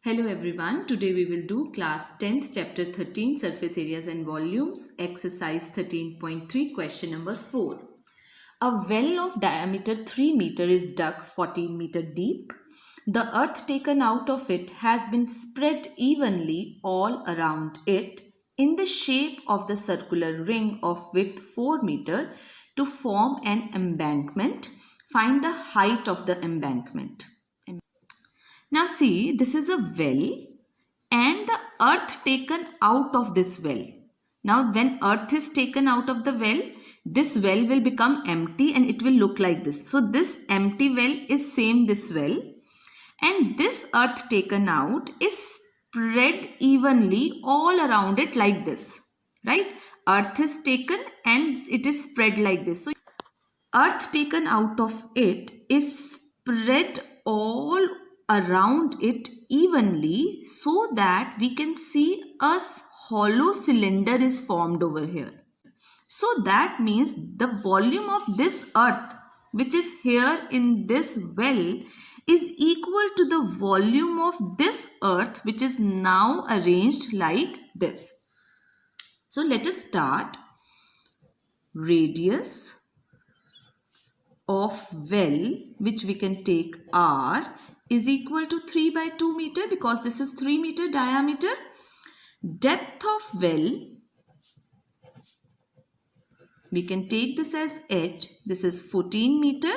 Hello everyone, today we will do class 10th chapter 13 surface areas and volumes exercise 13.3 question number 4. A well of diameter 3 meter is dug 14 meter deep. The earth taken out of it has been spread evenly all around it in the shape of the circular ring of width 4 meter to form an embankment. Find the height of the embankment. Now see, this is a well and the earth taken out of this well. Now when earth is taken out of the well, this well will become empty and it will look like this. So this empty well is same this well, and this earth taken out is spread evenly all around it like this, right? Earth is taken and it is spread like this. So earth taken out of it is spread all around it evenly so that we can see a hollow cylinder is formed over here. So that means the volume of this earth which is here in this well is equal to the volume of this earth which is now arranged like this. So let us start. Radius of well, which we can take R, is equal to 3 by 2 meter because this is 3 meter diameter. Depth of well, we can take this as H. This is 14 meter.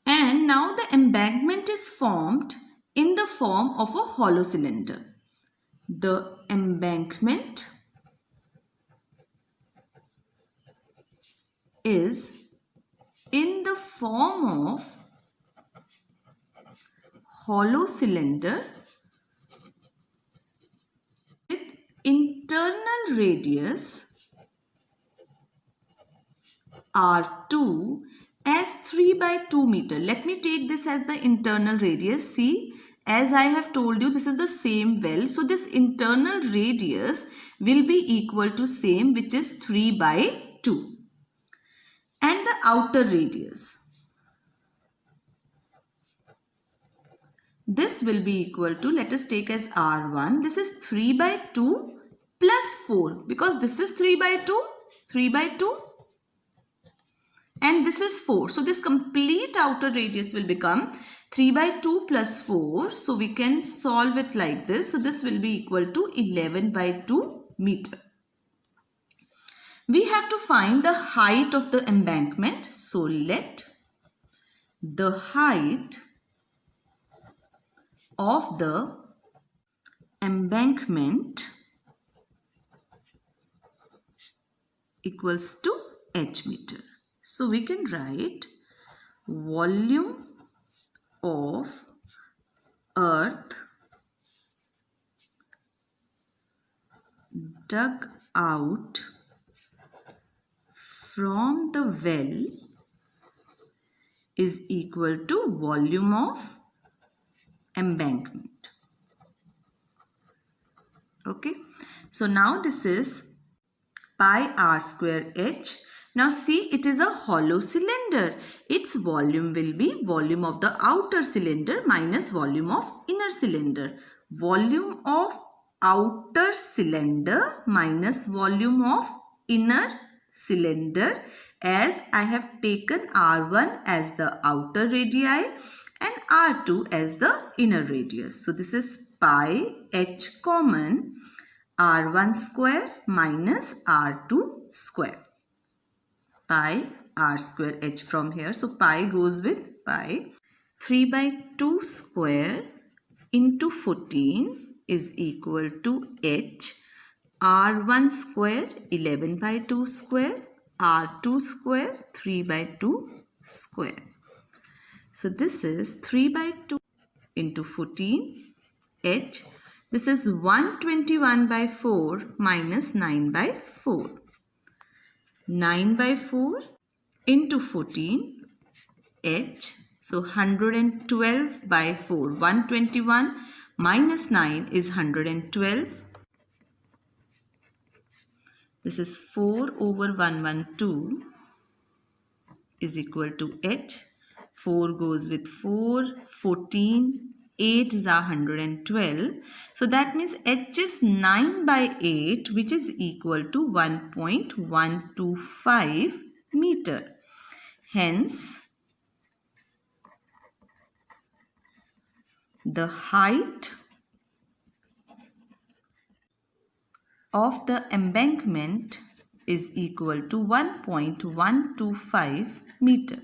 And now the embankment is formed in the form of a hollow cylinder. The embankment is in the form of hollow cylinder with internal radius R2 as 3 by 2 meter. Let me take this as the internal radius. See, as I have told you, this is the same well. So this internal radius will be equal to same, which is 3 by 2. And the outer radius, this will be equal to, let us take as R1. This is 3 by 2 plus 4 because this is 3 by 2, 3 by 2. And this is 4. So this complete outer radius will become 3 by 2 plus 4. So we can solve it like this. So this will be equal to 11 by 2 meter. We have to find the height of the embankment. So let the height of the embankment equals to H meter. So we can write volume of earth dug out from the well is equal to volume of embankment. Okay. So now this is pi r square h. Now see, it is a hollow cylinder. Its volume will be volume of the outer cylinder minus volume of inner cylinder. Volume of outer cylinder minus volume of inner cylinder, as I have taken R1 as the outer radii and R2 as the inner radius. So this is pi h common R1 square minus R2 square. Pi r square h from here. So pi goes with pi. 3 by 2 square into 14 is equal to h. R1 square 11 by 2 square. R2 square 3 by 2 square. So this is 3 by 2 into 14 h. This is 121 by 4 minus 9 by 4. 9 by 4 into 14 h. So 112 by 4. 121 minus 9 is 112. This is 4 over 112 is equal to h. 4 goes with 4, 14, 8 is 112. So that means h is 9 by 8, which is equal to 1.125 meter. Hence, the height of the embankment is equal to 1.125 meter.